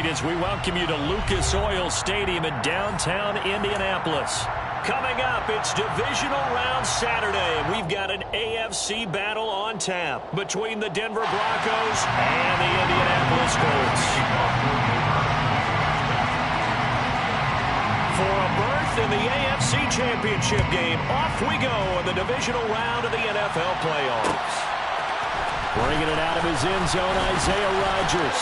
night as we welcome you to Lucas Oil Stadium in downtown Indianapolis. Coming up, it's Divisional Round Saturday. We've got an AFC battle on tap between the Denver Broncos and the Indianapolis Colts. For a berth in the AFC Championship game, off we go in the Divisional Round of the NFL playoffs. Bringing it out of his end zone, Isaiah Rodgers.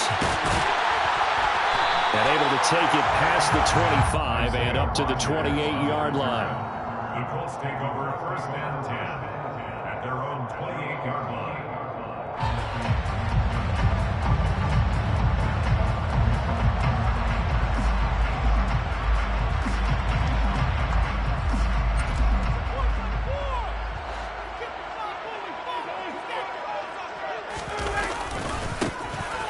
And able to take it past the 25 and up to the 28-yard line. The Colts take over first and 10 at their own 28-yard line.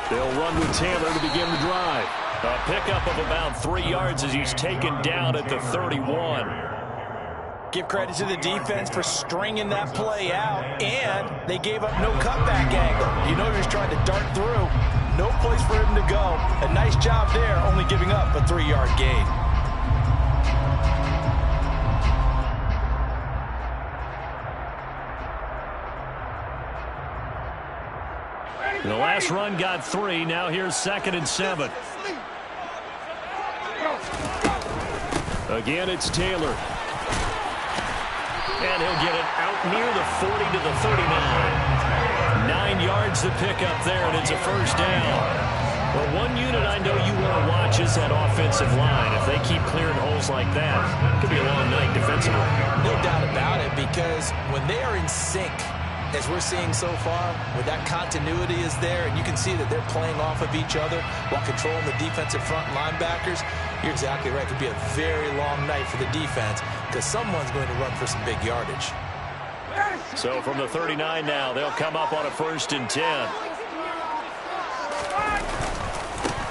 They'll run with Taylor to begin the drive. A pickup of about 3 yards as he's taken down at the 31. Give credit to the defense for stringing that play out, and they gave up no cutback angle. You know, he's trying to dart through. No place for him to go. A nice job there, only giving up a 3-yard gain. The last run got 3. Now here's 2nd and 7. Again, it's Taylor. And he'll get it out near the 40 to the 39. 9 yards to pick up there, and it's a first down. Well, one unit I know you want to watch is that offensive line. If they keep clearing holes like that, it could be a long night defensively. No doubt about it, because when they are in sync, as we're seeing so far, where that continuity is there, and you can see that they're playing off of each other while controlling the defensive front linebackers, you're exactly right. It could be a very long night for the defense because someone's going to run for some big yardage. So from the 39 now, they'll come up on a 1st and 10.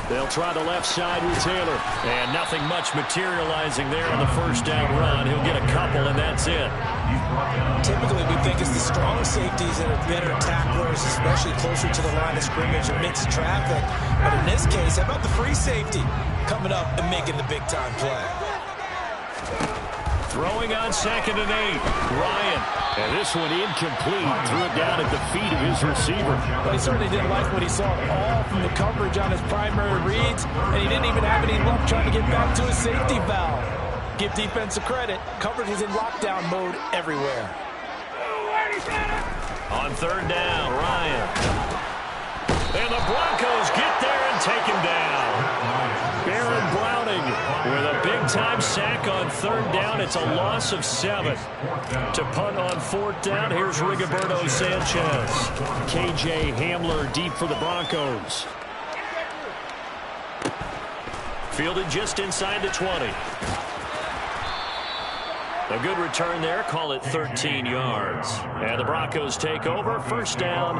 They'll try the left side with Taylor. And nothing much materializing there on the first down run. He'll get a couple, and that's it. Typically, we think it's the strong safeties that are better tacklers, especially closer to the line of scrimmage amidst traffic. But in this case, how about the free safety coming up and making the big-time play? Throwing on 2nd and 8. Ryan. And this one incomplete. Threw it down at the feet of his receiver. Well, he certainly didn't like what he saw at all from the coverage on his primary reads, and he didn't even have any luck trying to get back to his safety valve. Give defense a credit. Coverage is in lockdown mode everywhere. On 3rd down, Ryan. And the Broncos get there and take him down. Baron Browning with a big-time sack on 3rd down. It's a loss of 7. To punt on 4th down, here's Rigoberto Sanchez. KJ Hamler deep for the Broncos. Fielded just inside the 20. A good return there. Call it 13 yards. And the Broncos take over. 1st down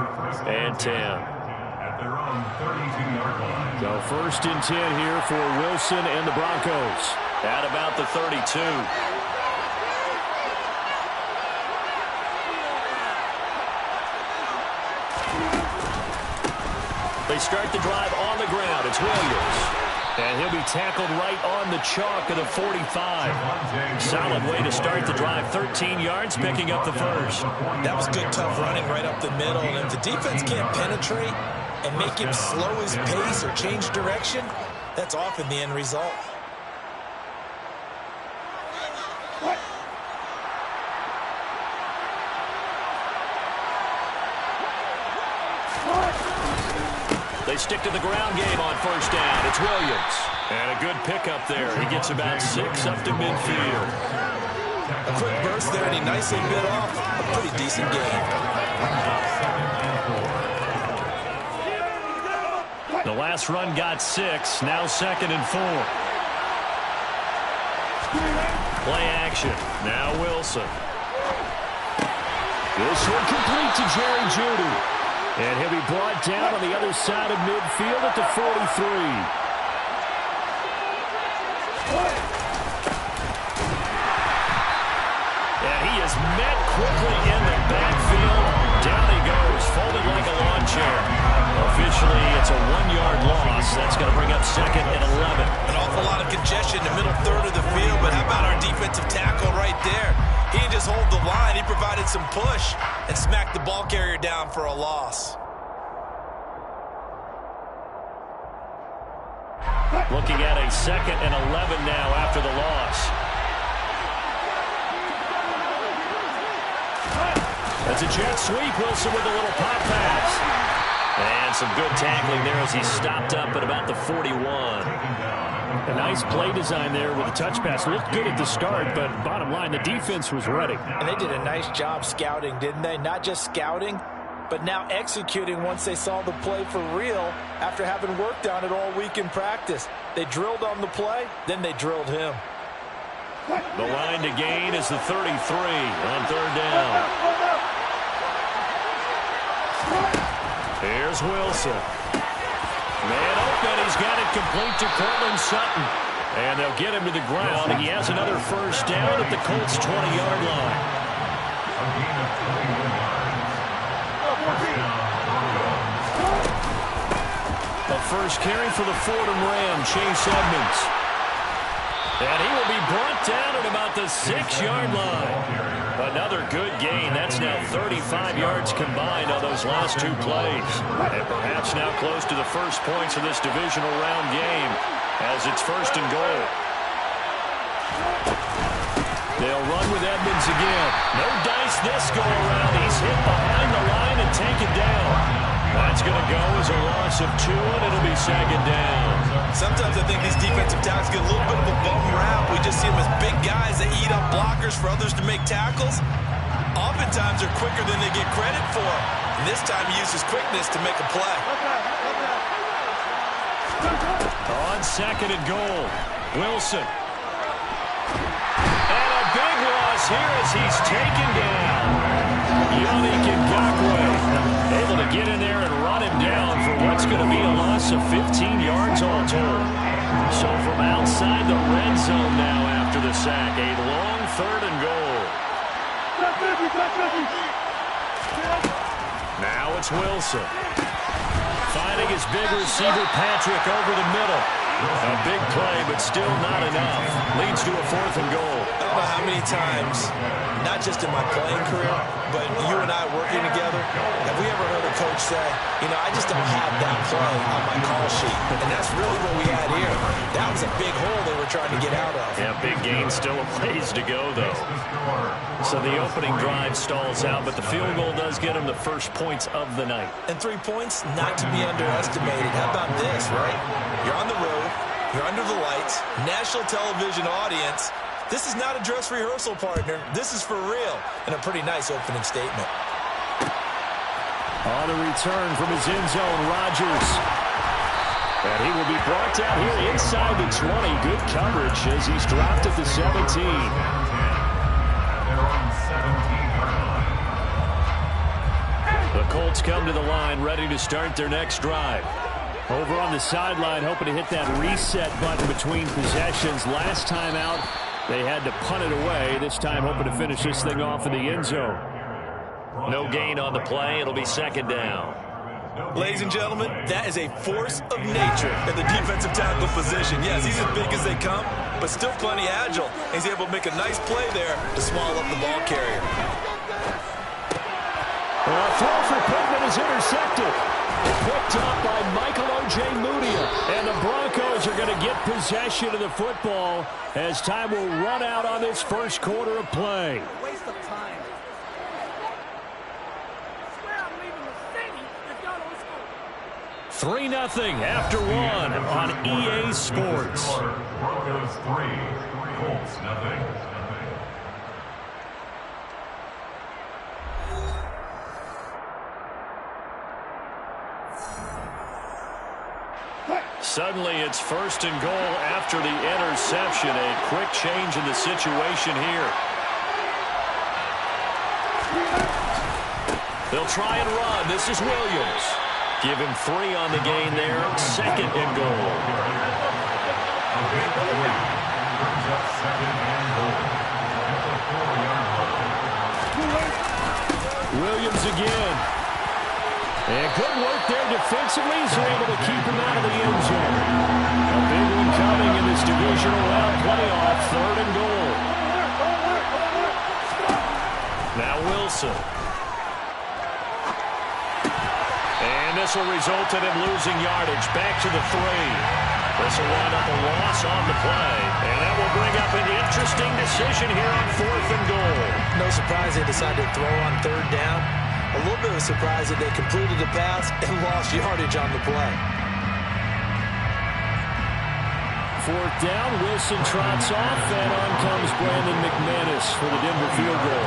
and 10. At their own 32-yard line. So 1st and 10 here for Wilson and the Broncos at about the 32. They start the drive on the ground. It's Williams. And he'll be tackled right on the chalk of the 45. Solid way to start the drive. 13 yards, picking up the 1st. That was good, tough running right up the middle. And if the defense can't penetrate and make him slow his pace or change direction, that's often the end result. They stick to the ground game on 1st down. It's Williams. And a good pickup there. He gets about 6 up to midfield. A quick burst there, and he nicely bit off a pretty decent game. The last run got 6. Now 2nd and 4. Play action. Now Wilson. This one complete to Jerry Jeudy. And he'll be brought down on the other side of midfield at the 43. And he is met quickly in the backfield. Down he goes, folded like a lawn chair. Eventually, it's a 1-yard loss. That's going to bring up 2nd and 11. An awful lot of congestion in the middle third of the field, but how about our defensive tackle right there? He didn't just hold the line. He provided some push and smacked the ball carrier down for a loss. Looking at a 2nd and 11 now after the loss. That's a jet sweep. Wilson with a little pop pass. And some good tackling there as he stopped up at about the 41. A nice play design there with a touch pass. Looked good at the start, but bottom line, the defense was ready. And they did a nice job scouting, didn't they? Not just scouting, but now executing once they saw the play for real after having worked on it all week in practice. They drilled on the play, then they drilled him. The line to gain is the 33 on 3rd down. Here's Wilson. Man open. He's got it complete to Courtland Sutton. And they'll get him to the ground. He has another 1st down at the Colts' 20-yard line. The first carry for the Fordham Ram, Chase Edmonds. And he will be brought down at about the 6-yard line. Another good gain. That's now 35 yards combined on those last 2 plays. And perhaps now close to the first points of this divisional round game as it's 1st and goal. They'll run with Edmonds again. No dice this go around. He's hit behind the line and taken down. That's going to go as a loss of 2, and it'll be 2nd down. Sometimes I think these defensive tackles get a little bit of a bum rap. We just see them as big guys that eat up blockers for others to make tackles. Oftentimes they're quicker than they get credit for. And this time he uses quickness to make a play. On 2nd and goal, Wilson. And a big loss here as he's taken down. Yannick Ngakoue able to get in there and run him down for what's going to be a loss of 15 yards all told. So from outside the red zone now after the sack, a long 3rd and goal. Now it's Wilson. Finding his big receiver Patrick over the middle. A big play, but still not enough. Leads to a 4th and goal. I don't know how many times, not just in my playing career, but you and I working together, have we ever heard a coach say, you know, I just don't have that play on my call sheet. And that's really what we had here. That was a big hole they were trying to get out of. Yeah, big gain, still a ways to go, though. So the opening drive stalls out, but the field goal does get him the first points of the night. And 3 points, not to be underestimated. How about this, right? You're on the road. You're under the lights, national television audience. This is not a dress rehearsal, partner. This is for real, and a pretty nice opening statement. On the return from his end zone, Rodgers. And he will be brought down here inside the 20. Good coverage as he's dropped at the 17. The Colts come to the line, ready to start their next drive. Over on the sideline, hoping to hit that reset button between possessions. Last time out, they had to punt it away. This time, hoping to finish this thing off in the end zone. No gain on the play. It'll be 2nd down. Ladies and gentlemen, that is a force of nature in the defensive tackle position. Yes, he's as big as they come, but still plenty agile. He's able to make a nice play there to swallow up the ball carrier. A throw for Pittman is intercepted. Picked up by Michael O.J. Mudia. And the Broncos are going to get possession of the football as time will run out on this first quarter of play. Waste of time. 3-0 after 1 on EA Sports. Broncos 3, Colts 0. Suddenly it's 1st and goal after the interception. A quick change in the situation here. They'll try and run. This is Williams. Give him 3 on the gain there. 2nd and goal. Williams again. And good work there defensively as they're able to keep him out of the end zone. A big one coming in this divisional round playoff, 3rd and goal. Now Wilson. And this will result in him losing yardage. Back to the 3. This will wind up a loss on the play. And that will bring up an interesting decision here on 4th and goal. No surprise they decided to throw on 3rd down. A little bit of a surprise that they completed the pass and lost yardage on the play. 4th down, Wilson trots off, and on comes Brandon McManus for the Denver field goal.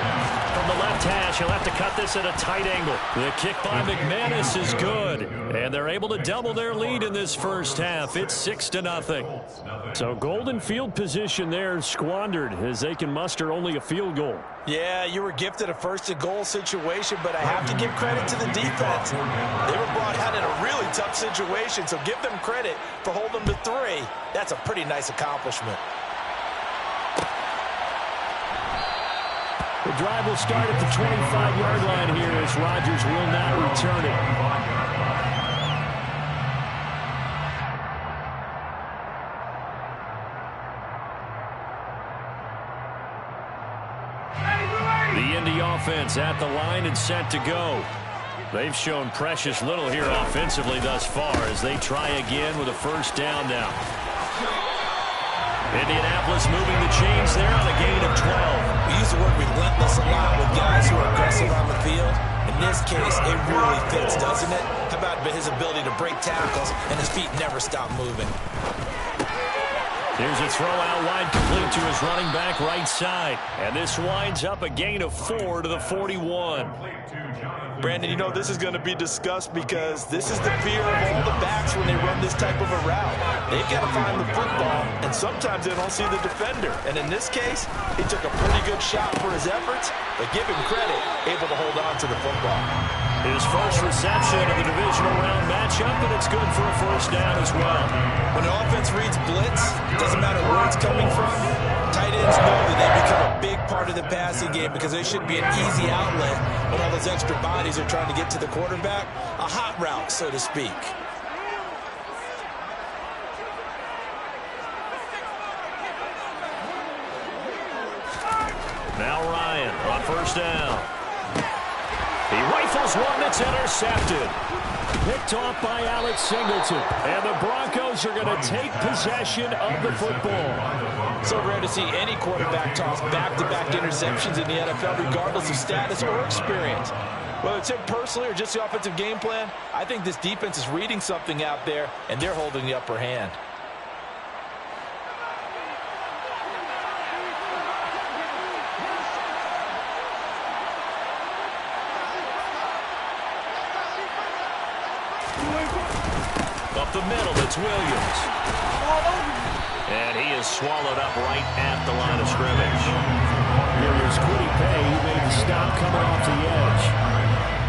From the left hash, he'll have to cut this at a tight angle. The kick by McManus is good, and they're able to double their lead in this first half. It's 6-0. So golden field position there squandered as they can muster only a field goal. Yeah, you were gifted a 1st and goal situation, but I have to give credit to the defense. They were brought out in a really tough situation, so give them credit for holding them to 3. That's a pretty nice accomplishment. The drive will start at the 25-yard line here as Rodgers will not return it. The Indy offense at the line and set to go. They've shown precious little here offensively thus far as they try again with a 1st down now. Indianapolis moving the chains there on a gain of 12. We use the word relentless a lot with guys who are aggressive on the field. In this case, it really fits, doesn't it? How about his ability to break tackles and his feet never stop moving? Here's a throw out wide complete to his running back right side. And this winds up a gain of 4 to the 41. Brandon, you know this is going to be discussed because this is the fear of all the backs when they run this type of a route. They've got to find the football, and sometimes they don't see the defender. And in this case, he took a pretty good shot for his efforts, but give him credit, able to hold on to the football. His first reception of the divisional round matchup, and it's good for a 1st down as well. When an offense reads blitz, it doesn't matter where it's coming from. Tight ends know that they become a big part of the passing game because they should be an easy outlet when all those extra bodies are trying to get to the quarterback. A hot route, so to speak. Now Ryan on 1st down. He rifles one that's intercepted. Picked off by Alex Singleton. And the Broncos are going to take possession of the football. So rare to see any quarterback toss back-to-back interceptions in the NFL, regardless of status or experience. Whether it's him personally or just the offensive game plan, I think this defense is reading something out there, and they're holding the upper hand. Up the middle, it's Williams. And he is swallowed up right at the line of scrimmage. Williams Quiddy Pay, he made the stop coming off the edge.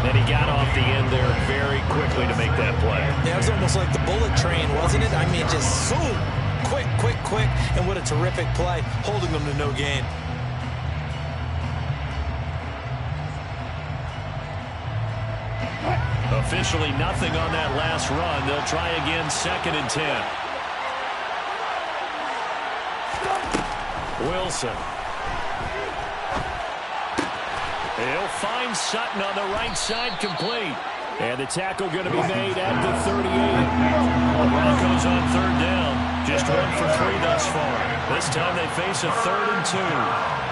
And he got off the end there very quickly to make that play. Yeah, it was almost like the bullet train, wasn't it? I mean, just so quick, and what a terrific play, holding them to no gain. Officially nothing on that last run. They'll try again, 2nd and 10. Wilson. He'll find Sutton on the right side, complete. And the tackle going to be made at the 38. The Broncos on 3rd down. Just 1 for 3 thus far. This time they face a 3rd and 2.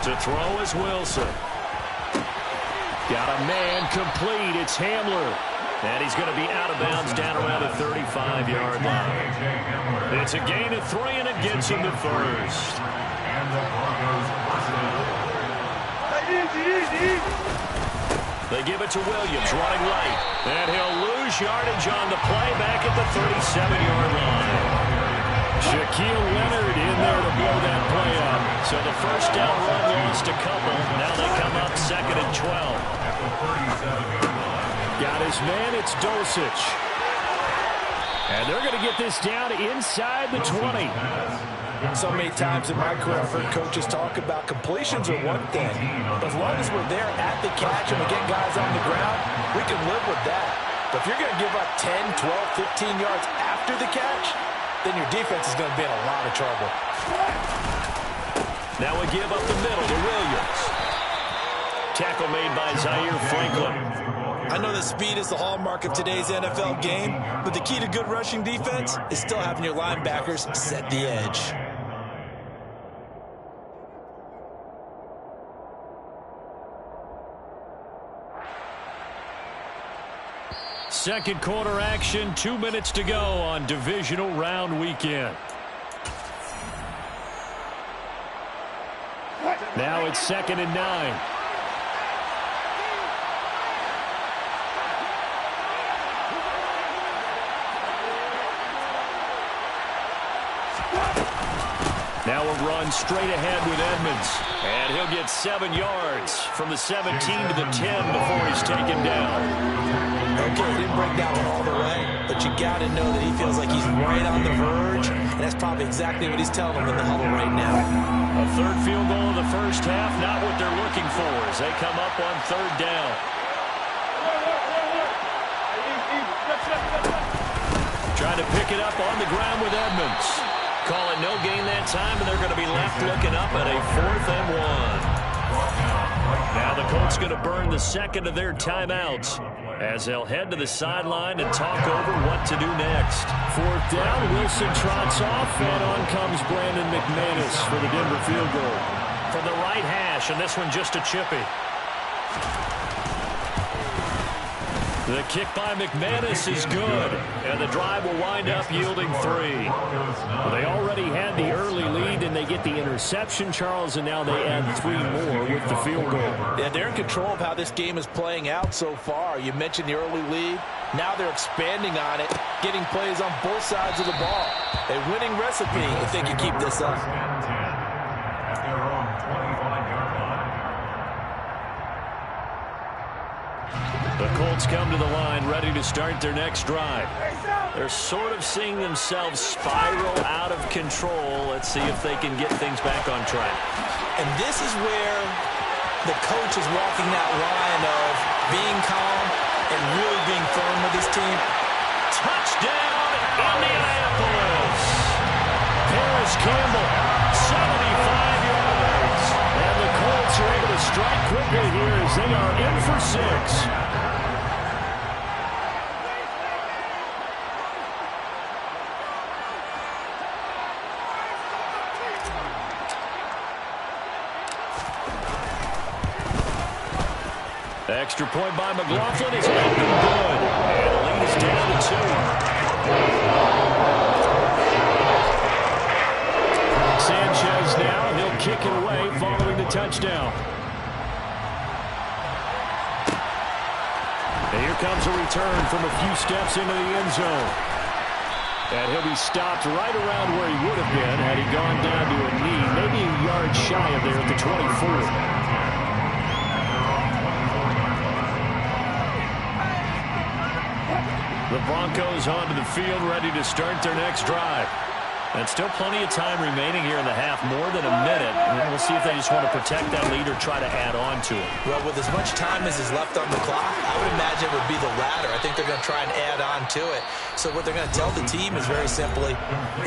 To throw is Wilson. Got a man complete. It's Hamler. And he's going to be out of bounds down around the 35-yard line. It's a gain of 3, and it gets him to 1st. They give it to Williams, running right. And he'll lose yardage on the play back at the 37-yard line. Shaquille Leonard in there to blow that play up. So the 1st down run lost a couple. Now they come up 2nd and 12. Got his man, it's Dulcich. And they're going to get this down inside the 20. So many times in my career, I've heard coaches talk about completions are one thing. But as long as we're there at the catch and we get guys on the ground, we can live with that. But if you're going to give up 10, 12, 15 yards after the catch, then your defense is going to be in a lot of trouble. Now we give up the middle to Williams. Tackle made by Zaire Franklin. I know that speed is the hallmark of today's NFL game, but the key to good rushing defense is still having your linebackers set the edge. Second quarter action, 2 minutes to go on divisional round weekend. Now it's 2nd and 9. Now a run straight ahead with Edmonds. And he'll get 7 yards from the 17 to the 10 before he's taken down. Okay, he didn't break that one all the way, but you got to know that he feels like he's right on the verge, and that's probably exactly what he's telling them in the huddle right now. A third field goal in the first half, not what they're looking for as they come up on 3rd down. Trying to pick it up on the ground with Edmonds. Call it no gain that time, and they're going to be left looking up at a 4th and 1. Now the Colts going to burn the second of their timeouts as they'll head to the sideline and talk over what to do next. 4th down, Wilson trots off, and on comes Brandon McManus for the Denver field goal. From the right hash, and this one just a chippy. The kick by McManus is good, and the drive will wind up yielding 3. Well, they already had the early lead, and they get the interception, Charles, and now they add 3 more with the field goal. Yeah, they're in control of how this game is playing out so far. You mentioned the early lead. Now they're expanding on it, getting plays on both sides of the ball. A winning recipe if they can keep this up. At their own 25-yard line. The Colts come to the line ready to start their next drive. They're sort of seeing themselves spiral out of control. Let's see if they can get things back on track. And this is where the coach is walking that line of being calm and really being firm with his team. Touchdown, Indianapolis! Paris Campbell, 75 yards. And the Colts are able to strike quickly here as they are in for 6. Extra point by McLaughlin is up and good. And the lead is down to 2. Sanchez now. He'll kick it away following the touchdown. And here comes a return from a few steps into the end zone. And he'll be stopped right around where he would have been had he gone down to a knee, maybe a yard shy of there at the 24. The Broncos onto the field, ready to start their next drive. And still plenty of time remaining here in the half, more than a minute. And we'll see if they just want to protect that lead or try to add on to it. Well, with as much time as is left on the clock, I would imagine it would be the latter. I think they're going to try and add on to it. So what they're going to tell the team is very simply,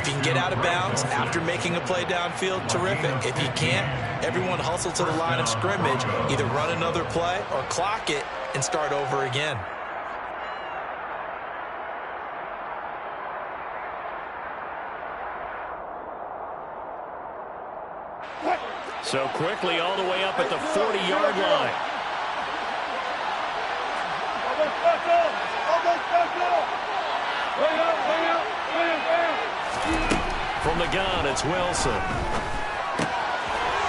if you can get out of bounds after making a play downfield, terrific. If you can't, everyone hustle to the line of scrimmage, either run another play or clock it and start over again. So quickly all the way up at the 40-yard line. From the gun, it's Wilson.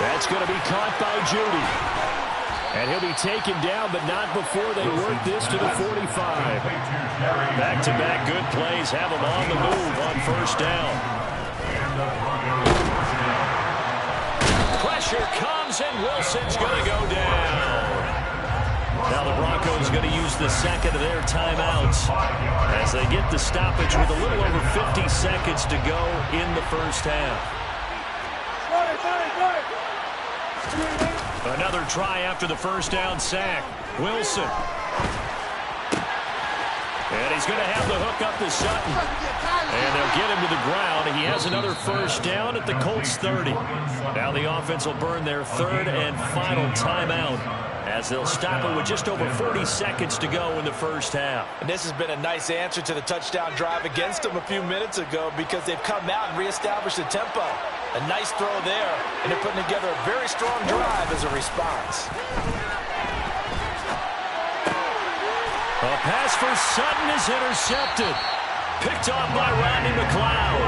That's going to be caught by Judy. And he'll be taken down, but not before they work this to the 45. Back-to-back good plays have them on the move on 1st down. Pressure comes, and Wilson's going to go down. Now the Broncos going to use the second of their timeouts as they get the stoppage with a little over 50 seconds to go in the first half. Another try after the first down sack. Wilson. And he's going to have the hook up to Sutton. And they'll get him to the ground. He has another first down at the Colts 30. Now the offense will burn their third and final timeout as they'll stop it with just over 40 seconds to go in the first half. And this has been a nice answer to the touchdown drive against them a few minutes ago because they've come out and reestablished the tempo. A nice throw there, and they're putting together a very strong drive as a response. A pass for Sutton is intercepted. Picked off by Rodney McLeod.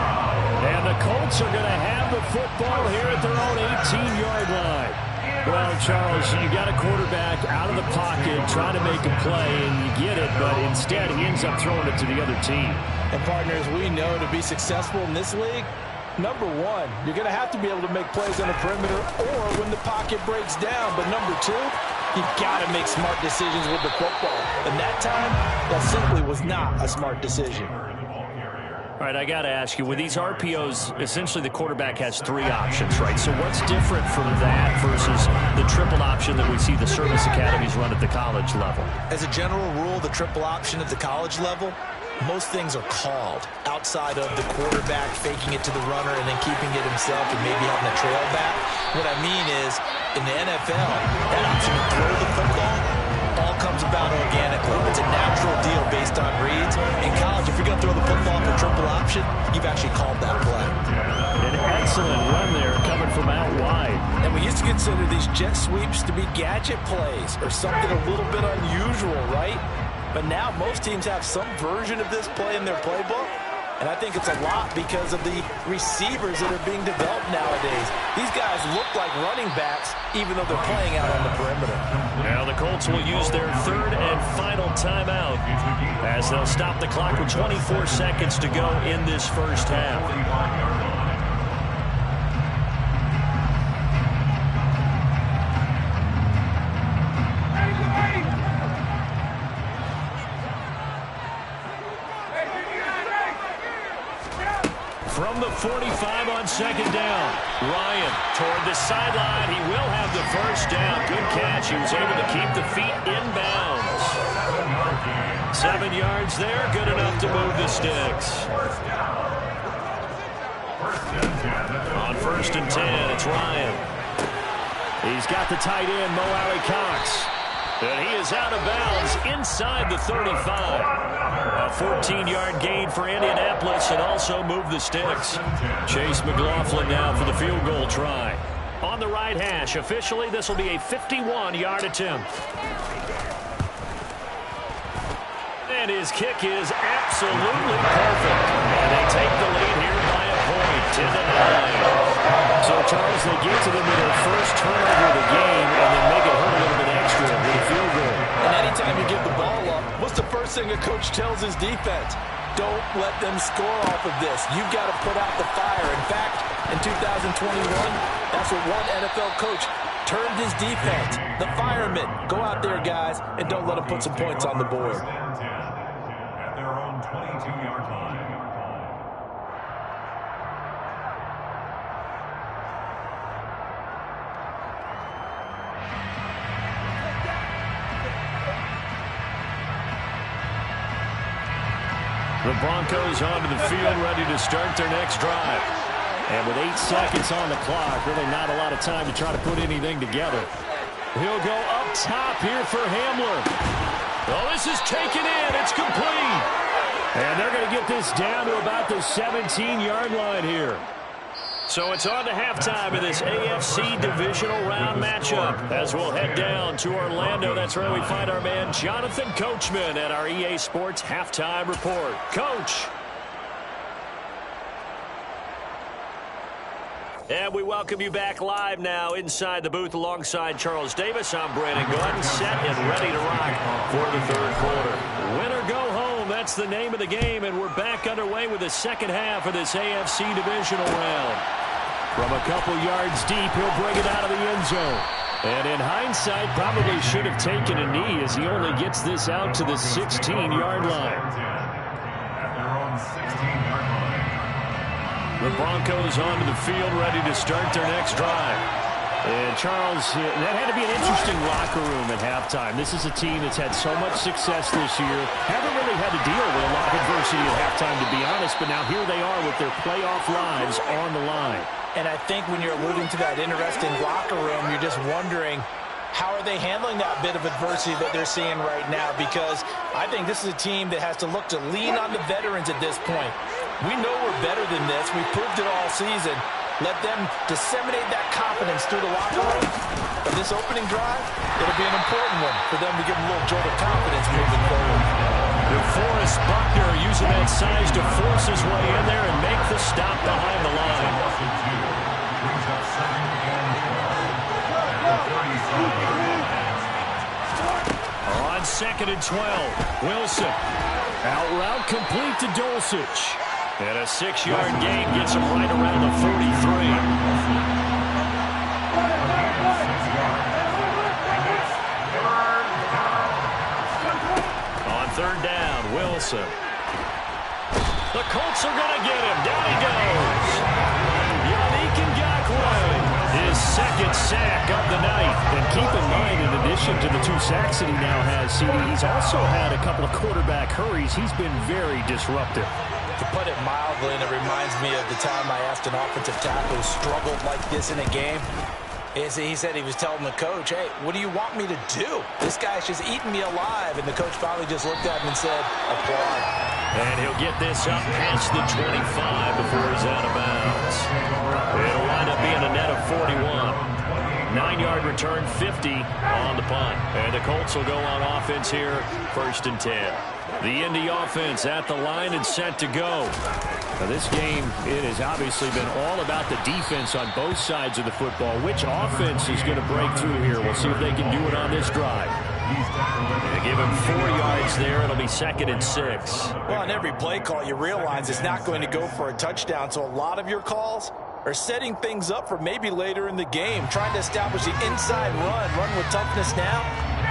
And the Colts are going to have the football here at their own 18-yard line. Well, Charles, you got a quarterback out of the pocket trying to make a play, and you get it, but instead he ends up throwing it to the other team. And, partners, we know to be successful in this league, number one, you're going to have to be able to make plays on the perimeter or when the pocket breaks down. But number two, you've got to make smart decisions with the football. And that time, that simply was not a smart decision. All right, I got to ask you, with these RPOs, essentially the quarterback has three options, right? So what's different from that versus the triple option that we see the service academies run at the college level? As a general rule, the triple option at the college level, most things are called outside of the quarterback faking it to the runner and then keeping it himself and maybe having a trail back. What I mean is, in the NFL, that option to throw the football all comes about organically. It's a natural deal based on reads. In college, if you're going to throw the football for triple option, you've actually called that play. An excellent run there coming from out wide. And we used to consider these jet sweeps to be gadget plays or something a little bit unusual, right? But now most teams have some version of this play in their playbook. And I think it's a lot because of the receivers that are being developed nowadays. These guys look like running backs even though they're playing out on the perimeter. Now the Colts will use their third and final timeout as they'll stop the clock with 24 seconds to go in this first half. From the 45 on second down, Ryan toward the sideline. He will have the first down. Good catch. He was able to keep the feet in bounds. 7 yards there. Good enough to move the sticks. On first and 10, it's Ryan. He's got the tight end, Mo Alley-Cox. And he is out of bounds inside the 35. A 14-yard gain for Indianapolis and also move the sticks. Chase McLaughlin now for the field goal try. On the right hash, officially this will be a 51-yard attempt. And his kick is absolutely perfect. And they take the lead here by a point, 10-9. So, Charles, they get to them with their first turnover of the game and then make it hurt a little bit extra with a field goal. And anytime you give the ball up, what's the first thing a coach tells his defense? Don't let them score off of this. You've got to put out the fire. In fact, in 2021, that's what one NFL coach termed his defense. The firemen. Go out there, guys, and don't let them put some points on the board. At their own 22-yard line. The Broncos onto the field, ready to start their next drive. And with 8 seconds on the clock, really not a lot of time to try to put anything together. He'll go up top here for Hamler. Oh, this is taken in. It's complete. And they're going to get this down to about the 17-yard line here. So it's on to halftime of this AFC divisional round matchup as we'll head down to Orlando. That's where we find our man Jonathan Coachman at our EA Sports Halftime Report. Coach. And we welcome you back live now inside the booth alongside Charles Davis. I'm Brandon Gunn, set and ready to rock for the third quarter. Win or go home, that's the name of the game, and we're back underway with the second half of this AFC divisional round. From a couple yards deep, he'll bring it out of the end zone. And in hindsight, probably should have taken a knee as he only gets this out to the 16-yard line. At their own 16-yard line. The Broncos onto the field, ready to start their next drive. And Charles, that had to be an interesting locker room at halftime. This is a team that's had so much success this year. Haven't really had to deal with a lot of adversity at halftime, to be honest. But now here they are with their playoff lives on the line. And I think when you're alluding to that interesting locker room, you're just wondering, how are they handling that bit of adversity that they're seeing right now? Because I think this is a team that has to look to lean on the veterans at this point. We know we're better than this. We proved it all season. Let them disseminate that confidence through the locker room. But this opening drive, it'll be an important one for them to give them a little jolt of confidence moving forward. DeForest Buckner using that size to force his way in there and make the stop behind the line. On 2nd and 12, Wilson. Out route complete to Dulcich. And a 6-yard gain gets him right around the 43. On 3rd down, Wilson. The Colts are going to get him. Down he goes. Yannick Ngakoue, his 2nd sack of the night. And keep in mind, in addition to the 2 sacks that he now has, CD, he's also had a couple of quarterback hurries. He's been very disruptive. To put it mildly, and it reminds me of the time I asked an offensive tackle who struggled like this in a game, is he said he was telling the coach, hey, what do you want me to do? This guy's just eating me alive. And the coach finally just looked at him and said, applaud. And he'll get this up past the 25 before he's out of bounds. It'll wind up being a net of 41. 9-yard return, 50 on the punt. And the Colts will go on offense here, 1st and 10. The Indy offense at the line and set to go. Now this game, it has obviously been all about the defense on both sides of the football. Which offense is going to break through here? We'll see if they can do it on this drive. They give him 4 yards there. It'll be 2nd and 6. Well, on every play call, you realize it's not going to go for a touchdown. So a lot of your calls are setting things up for maybe later in the game, trying to establish the inside run with toughness now,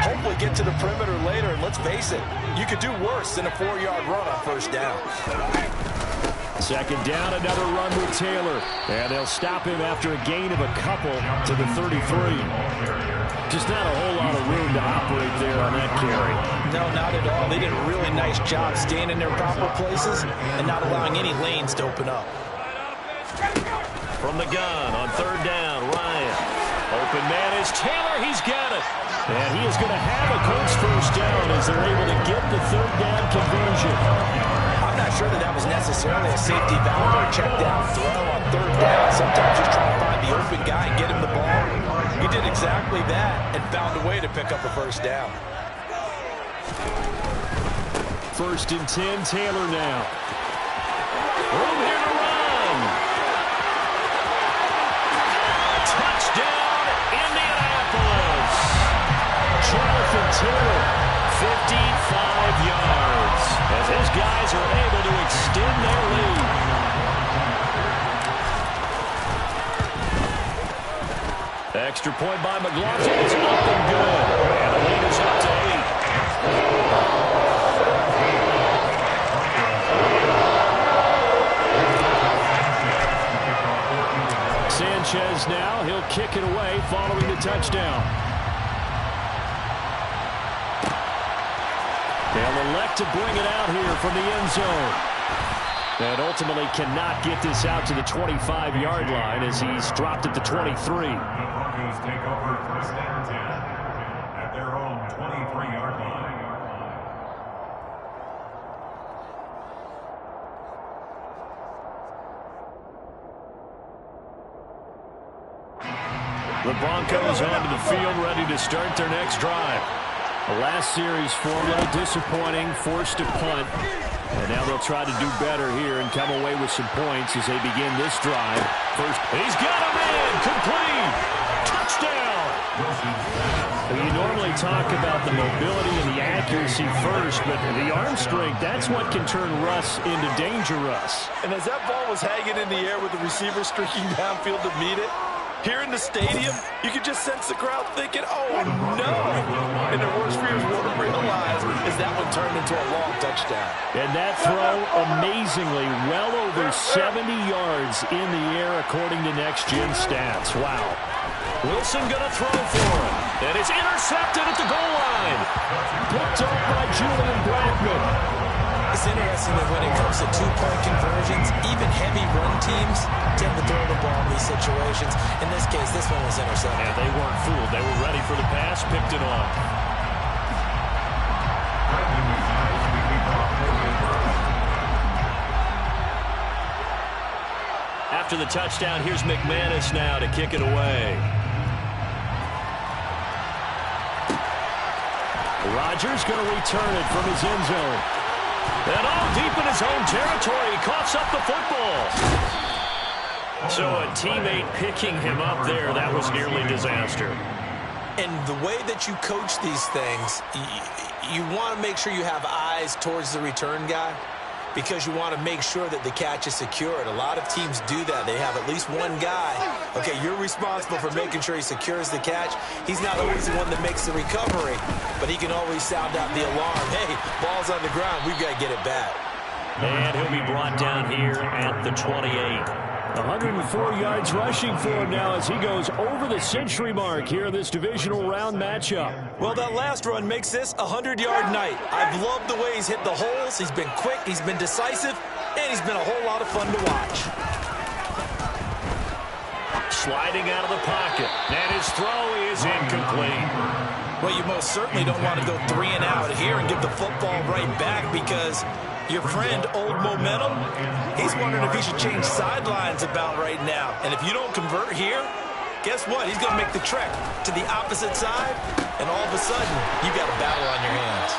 hopefully get to the perimeter later. And let's face it, you could do worse than a 4-yard run on 1st down. 2nd down, another run with Taylor. And they'll stop him after a gain of a couple to the 33. Just not a whole lot of room to operate there on that carry. No, not at all. They did a really nice job staying in their proper places and not allowing any lanes to open up. From the gun on 3rd down, Ryan. Open man is Taylor. He's got it. And he is going to have a Colts 1st down as they're able to get the 3rd down conversion. I'm not sure that was necessarily a safety valve or a check down throw on 3rd down. Sometimes just trying to find the open guy and get him the ball. He did exactly that and found a way to pick up a 1st down. 1st and 10, Taylor now. Room here to run. Touchdown, Indianapolis. Jonathan Taylor, 55 yards. As his guys are able to extend their lead. Extra point by McLaughlin is up and good. And the lead is up to 8. Sanchez now, he'll kick it away following the touchdown. They'll elect to bring it out here from the end zone. And ultimately cannot get this out to the 25-yard line as he's dropped at the 23. The Broncos take over 1st and 10 at their own 23-yard line. The Broncos onto the field, ready to start their next drive. The last series for a little disappointing, forced to punt. And now they'll try to do better here and come away with some points as they begin this drive. First, he's got him in, complete, touchdown. Well, you normally talk about the mobility and the accuracy first, but the arm strength, that's what can turn Russ into Danger Russ. And as that ball was hanging in the air with the receiver streaking downfield to meet it, here in the stadium, you could just sense the crowd thinking, oh, no. And their worst fears won't realize is that one turned into a long touchdown. And that throw, amazingly, well over 70 yards in the air, according to Next Gen Stats. Wow. Wilson going to throw for it. And it's intercepted at the goal line. Picked up by Julian Blackman. It's interesting that when it comes to two-point conversions, even heavy run teams tend to throw the ball in these situations. In this case, this one was intercepted. And they weren't fooled. They were ready for the pass, picked it off. After the touchdown, here's McManus now to kick it away. Rodgers going to return it from his end zone. And all deep in his own territory, he coughs up the football. So a teammate picking him up there, that was nearly disaster. And the way that you coach these things, you want to make sure you have eyes towards the return guy, because you want to make sure that the catch is secured. A lot of teams do that. They have at least one guy. Okay, you're responsible for making sure he secures the catch. He's not always the one that makes the recovery, but he can always sound out the alarm. Hey, ball's on the ground. We've got to get it back. And he'll be brought down here at the 28. 104 yards rushing for him now as he goes over the century mark here in this divisional round matchup. Well, that last run makes this a 100-yard night. I've loved the way he's hit the holes. He's been quick, he's been decisive, and he's been a whole lot of fun to watch. Sliding out of the pocket, and his throw is incomplete. Well, you most certainly don't want to go 3 and out here and give the football right back, because your friend, Old Momentum, he's wondering if he should change sidelines about right now. And if you don't convert here, guess what? He's going to make the trek to the opposite side, and all of a sudden, you've got a battle on your hands.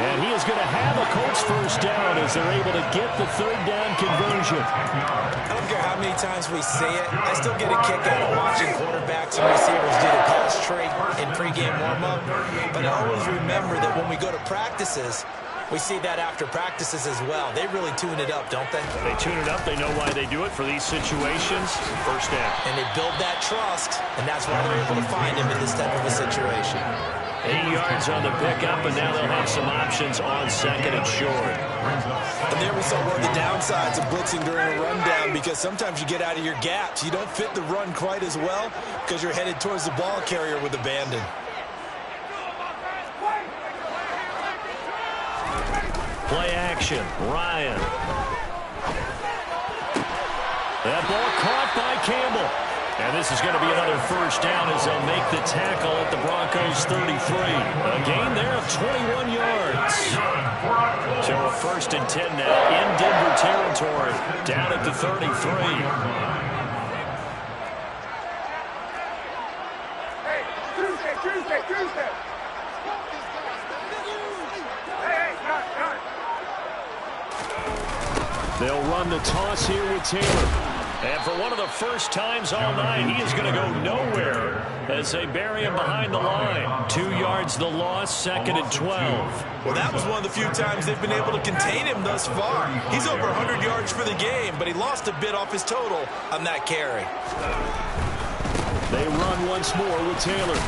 And he is going to have a Colts first down as they're able to get the third down conversion. I don't care how many times we say it, I still get a kick out of watching quarterbacks and receivers do the cross trait in pregame warm-up. But I always remember that when we go to practices, we see that after practices as well. They really tune it up, don't they? They tune it up. They know why they do it for these situations. First down. And they build that trust, and that's why they're able to find him in this type of a situation. 8 yards on the pickup, and now they'll have some options on second and short. And there we saw one of the downsides of blitzing during a rundown, because sometimes you get out of your gaps. You don't fit the run quite as well because you're headed towards the ball carrier with abandon. Play action, Ryan. That ball caught by Campbell. And this is going to be another first down as they'll make the tackle at the Broncos 33. A gain there of 21 yards. So a 1st and 10 now in Denver territory, down at the 33. Tuesday. They'll run the toss here with Taylor. And for one of the first times all night, he is going to go nowhere as they bury him behind the line. 2 yards the loss, 2nd and 12. Well, that was one of the few times they've been able to contain him thus far. He's over 100 yards for the game, but he lost a bit off his total on that carry. They run once more with Taylor.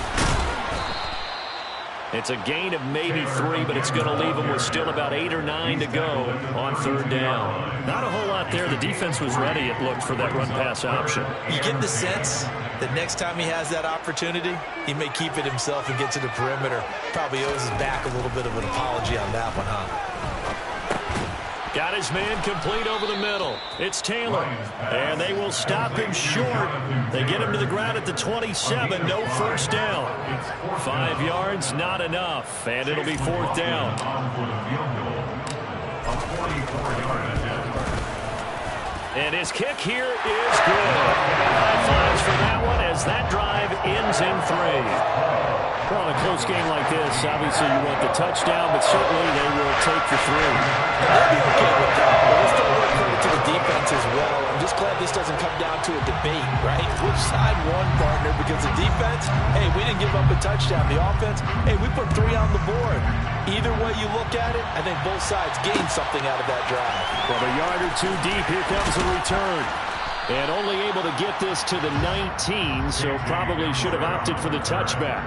It's a gain of maybe 3, but it's going to leave them with still about 8 or 9 to go on 3rd down. Not a whole lot there. The defense was ready, it looked, for that run-pass option. You get the sense that next time he has that opportunity, he may keep it himself and get to the perimeter. Probably owes his back a little bit of an apology on that one, huh? Got his man complete over the middle. It's Taylor. And they will stop him short. They get him to the ground at the 27. No first down. 5 yards, not enough. And it'll be 4th down. And his kick here is good. High fives for that one as that drive ends in 3. Well, in a close game like this, obviously you want the touchdown, but certainly they will take the 3. They'll be okay with that. But we'll still work credit to the defense as well. I'm just glad this doesn't come down to a debate, right? Which side won, partner? Because the defense, hey, we didn't give up a touchdown. The offense, hey, we put 3 on the board. Either way you look at it, I think both sides gained something out of that drive. From a yard or 2 deep, here comes the return. And only able to get this to the 19, so probably should have opted for the touchback.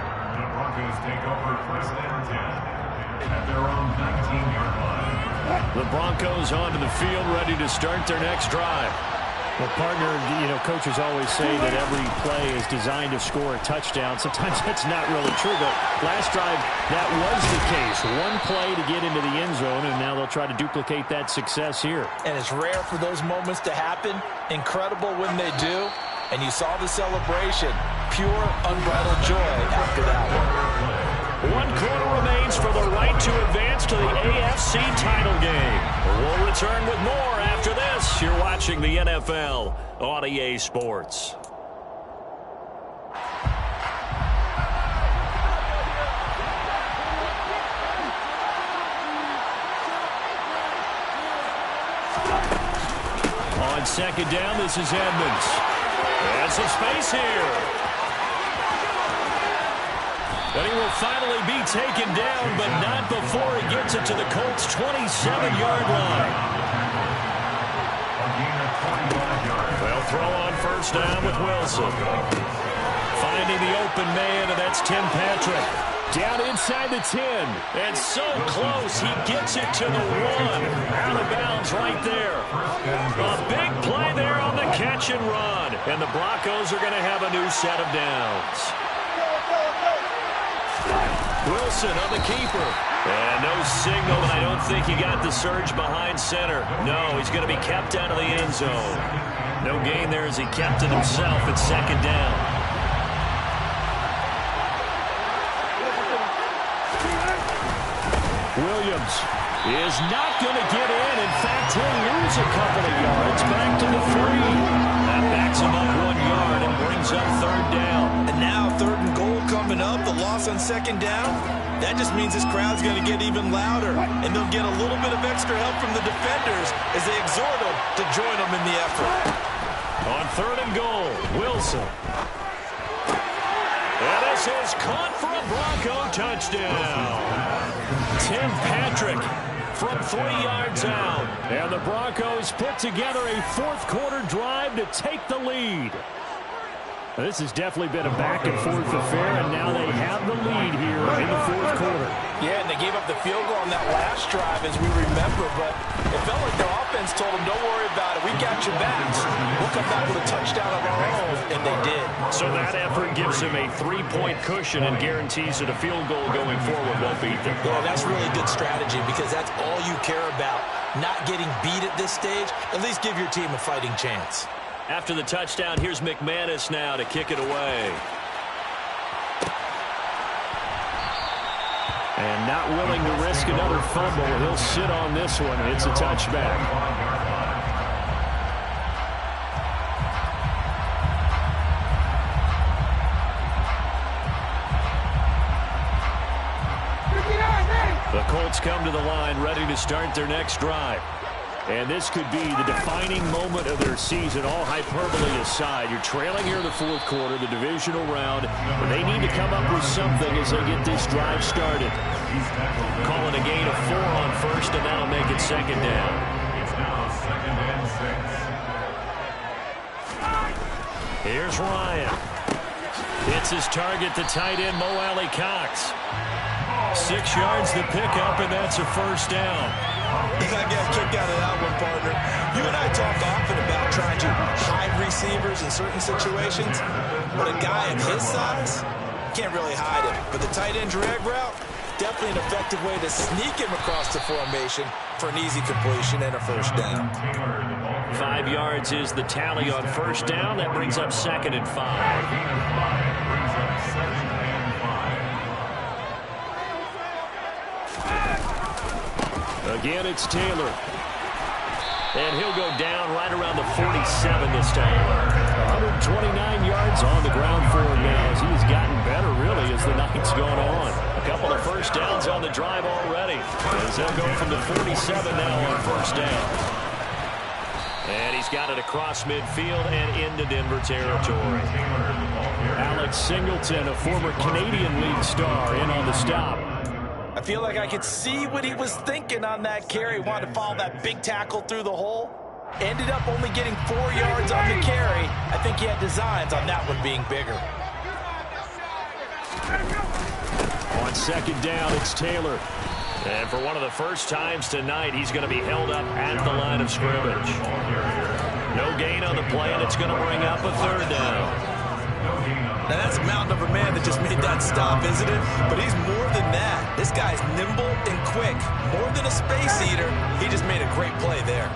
Broncos take over 1st and 10 at their own 19-yard line. The Broncos onto the field, ready to start their next drive. Well, partner, coaches always say that every play is designed to score a touchdown. Sometimes that's not really true, but last drive, that was the case. One play to get into the end zone, and now they'll try to duplicate that success here. And it's rare for those moments to happen. Incredible when they do. And you saw the celebration. Pure, unbridled joy after that one. 1 quarter remains for the right to advance to the AFC title game. We'll return with more after this. You're watching the NFL on EA Sports. On second down, this is Edmonds. And some space here. And he will finally be taken down, but not before he gets it to the Colts' 27-yard line. They'll throw on first down with Wilson. Finding the open man, and that's Tim Patrick. Down inside the 10. And so close, he gets it to the 1. Out of bounds right there. A big play there on the catch and run. And the Broncos are going to have a new set of downs. Wilson on the keeper. And no signal, and I don't think he got the surge behind center. No, he's going to be kept out of the end zone. No gain there as he kept it himself at second down. Williams is not going to get in. In fact, he'll lose a couple of yards back to the 3. That backs him up 1 yard and brings up third down. And now third and goal coming up. The loss on second down. That just means this crowd's going to get even louder. And they'll get a little bit of extra help from the defenders as they exhort them to join them in the effort. On third and goal, Wilson. And this is caught for a Bronco touchdown. Tim Patrick from 3 yards out. And the Broncos put together a fourth-quarter drive to take the lead. This has definitely been a back-and-forth affair, and now they have the lead here in the fourth quarter. Yeah, and they gave up the field goal on that last drive, as we remember, but it felt like their offense told them, don't worry about it. We got your backs. We'll come back with a touchdown of our own, and they did. So that effort gives him a 3-point cushion and guarantees that a field goal going forward won't beat them. Yeah, that's really good strategy because that's all you care about. Not getting beat at this stage, at least give your team a fighting chance. After the touchdown, here's McManus now to kick it away. And not willing to risk another fumble. He'll sit on this one. It's a touchback. The Colts come to the line ready to start their next drive. And this could be the defining moment of their season, all hyperbole aside. You're trailing here in the fourth quarter, the divisional round. But they need to come up with something as they get this drive started. Calling a gain of 4 on first, and that'll make it second down. It's now second and 6. Here's Ryan. Hits his target, the tight end, Mo Alley Cox. 6 yards to pick up, and that's a first down. I got a kick out of that one, partner. You and I talk often about trying to hide receivers in certain situations, but a guy of his size can't really hide him. But the tight end drag route, definitely an effective way to sneak him across the formation for an easy completion and a first down. 5 yards is the tally on first down. That brings up second and 5. Again, it's Taylor. And he'll go down right around the 47 this time. 129 yards on the ground for him now as he's gotten better, really, as the night's gone on. A couple of first downs on the drive already. As they'll go from the 47 now on first down. And he's got it across midfield and into Denver territory. Alex Singleton, a former Canadian League star, in on the stop. I feel like I could see what he was thinking on that carry. Wanted to follow that big tackle through the hole. Ended up only getting 4 yards on the carry. I think he had designs on that one being bigger. On second down, it's Taylor. And for one of the first times tonight, he's going to be held up at the line of scrimmage. No gain on the play, and it's going to bring up a third down. Now, that's a mountain of a man that just made that stop, isn't it? But he's more than that. This guy's nimble and quick. More than a space eater, he just made a great play there.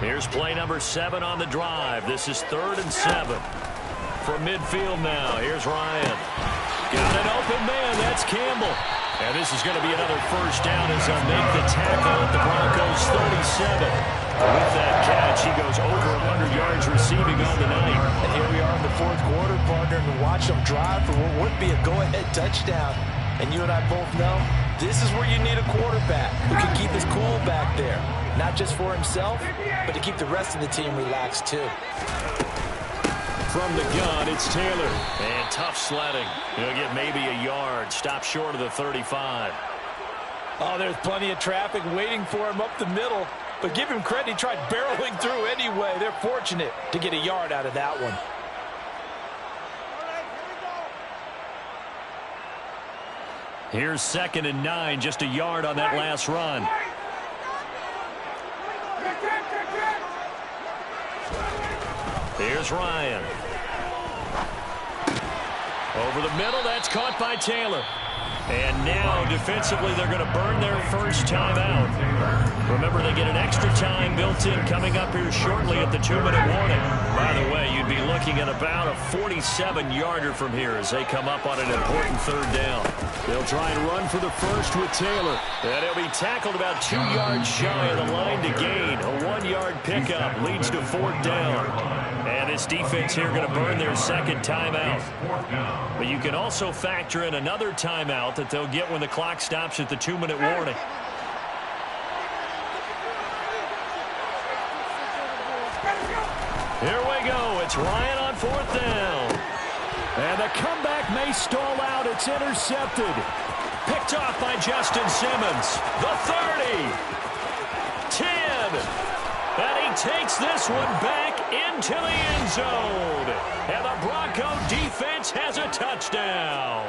Here's play number 7 on the drive. This is 3rd and 7. From midfield now, here's Ryan. Got an open man, that's Campbell. And this is going to be another first down as they'll make the tackle at the Broncos' 37. With that catch, he goes over 100 yards receiving on the night. And here we are in the 4th quarter, partner, and watch them drive for what would be a go-ahead touchdown. And you and I both know this is where you need a quarterback who can keep his cool back there. Not just for himself, but to keep the rest of the team relaxed, too. From the gun, it's Taylor. And tough sledding. He'll get maybe a yard. Stop short of the 35. Oh, there's plenty of traffic waiting for him up the middle. But give him credit, he tried barreling through anyway. They're fortunate to get a yard out of that one. Here's 2nd and 9, just a yard on that last run. Here's Ryan. Over the middle, that's caught by Taylor. And now, defensively, they're going to burn their first timeout. Remember, they get an extra time built in coming up here shortly at the 2-minute warning. By the way, you'd be looking at about a 47-yarder from here as they come up on an important 3rd down. They'll try and run for the first with Taylor. And he'll be tackled about 2 yards shy of the line to gain. A 1-yard pickup leads to 4th down. And this defense here going to burn their 2nd timeout. But you can also factor in another timeout that they'll get when the clock stops at the 2-minute warning. Here we go. It's Ryan on 4th down. And the comeback may stall out. It's intercepted. Picked off by Justin Simmons. The 30. 10. And he takes this one back into the end zone. And the Bronco defense has a touchdown.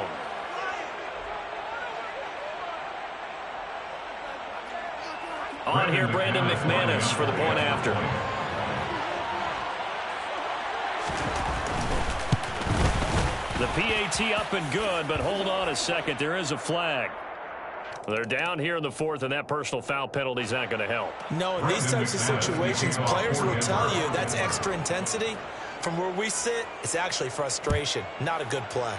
On here, Brandon McManus for the point after. The PAT up and good, but hold on a second. There is a flag. They're down here in the 4th, and that personal foul penalty is not going to help. No, in these types of situations, players will tell you that's extra intensity. From where we sit, it's actually frustration. Not a good play.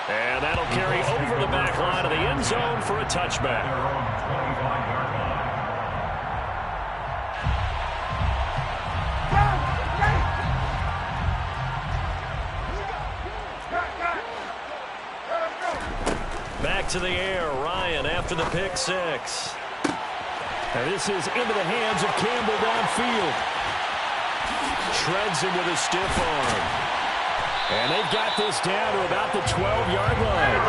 And that'll carry over the back line of the end zone for a touchback. Back to the air, Ryan after the pick 6. And this is into the hands of Campbell downfield. Shreds him with a stiff arm. And they've got this down to about the 12-yard line.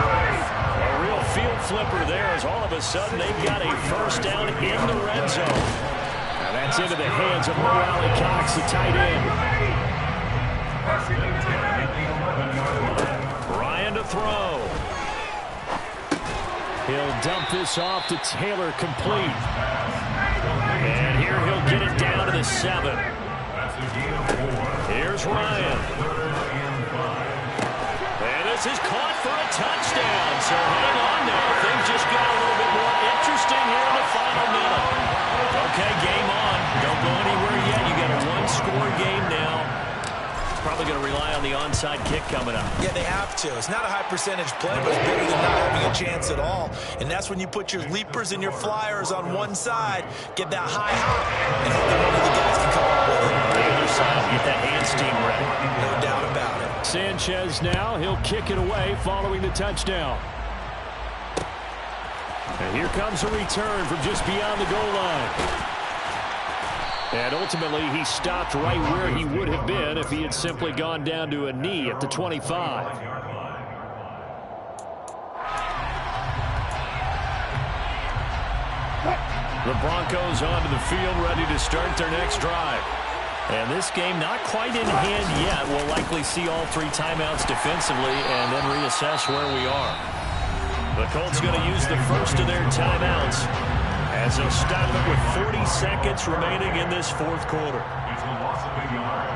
A real field flipper there as all of a sudden they've got a first down in the red zone. And that's into the hands of Mo Cox, the tight end. Ryan to throw. He'll dump this off to Taylor, complete. And here he'll get it down to the 7. Here's Ryan. And this is caught for a touchdown. So hang on now. Things just got a little bit more interesting here in the final minute. Okay, game on. Don't go anywhere yet. You got a one-score game now. Probably going to rely on the onside kick coming up. Yeah, they have to. It's not a high percentage play, but it's better than not having a chance at all. And that's when you put your leapers and your flyers on one side, get that high hop, and hope that one of the guys can come up with it. The other side, get that hand steam ready. No doubt about it. Sanchez now, he'll kick it away following the touchdown. And here comes a return from just beyond the goal line. And ultimately, he stopped right where he would have been if he had simply gone down to a knee at the 25. The Broncos onto the field, ready to start their next drive. And this game not quite in hand yet. We'll likely see all 3 timeouts defensively and then reassess where we are. The Colts going to use the first of their timeouts as they'll stop it with 40 seconds remaining in this fourth quarter. It's a loss of a yard.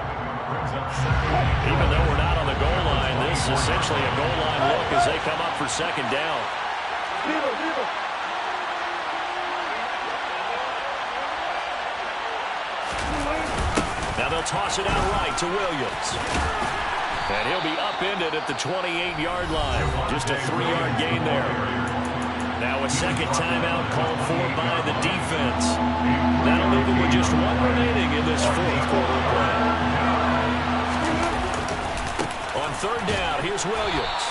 Brings up second. Even though we're not on the goal line, this is essentially a goal line look as they come up for second down. Now they'll toss it out right to Williams. And he'll be upended at the 28-yard line. Just a 3-yard gain there. Now a second timeout called for by the defense. That'll leave them with just one remaining in this fourth quarter play. On third down, here's Williams.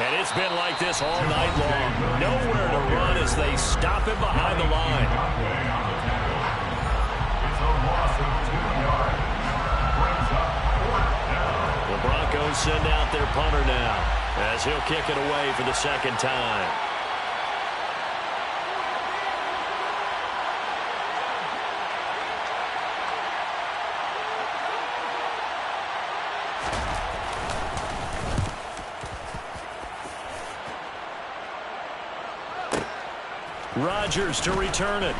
And it's been like this all night long. Nowhere to run as they stop him behind the line. It's a loss of 2 yards. Brings up fourth down. The Broncos send out their punter now as he'll kick it away for the second time. Rodgers to return it.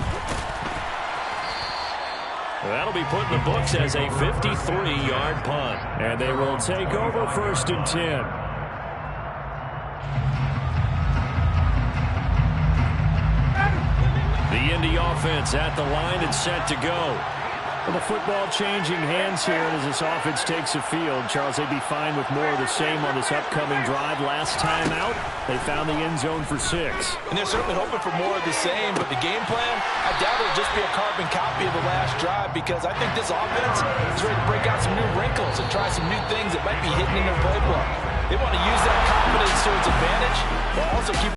That'll be put in the books as a 53-yard punt. And they will take over first and 10. The Indy offense at the line and set to go. Well, the football changing hands here as this offense takes the field. Charles, they'd be fine with more of the same on this upcoming drive. Last time out, they found the end zone for 6. And they're certainly hoping for more of the same, but the game plan, I doubt it'll just be a carbon copy of the last drive because I think this offense is ready to break out some new wrinkles and try some new things that might be hidden in their playbook. They want to use that confidence to its advantage while also keep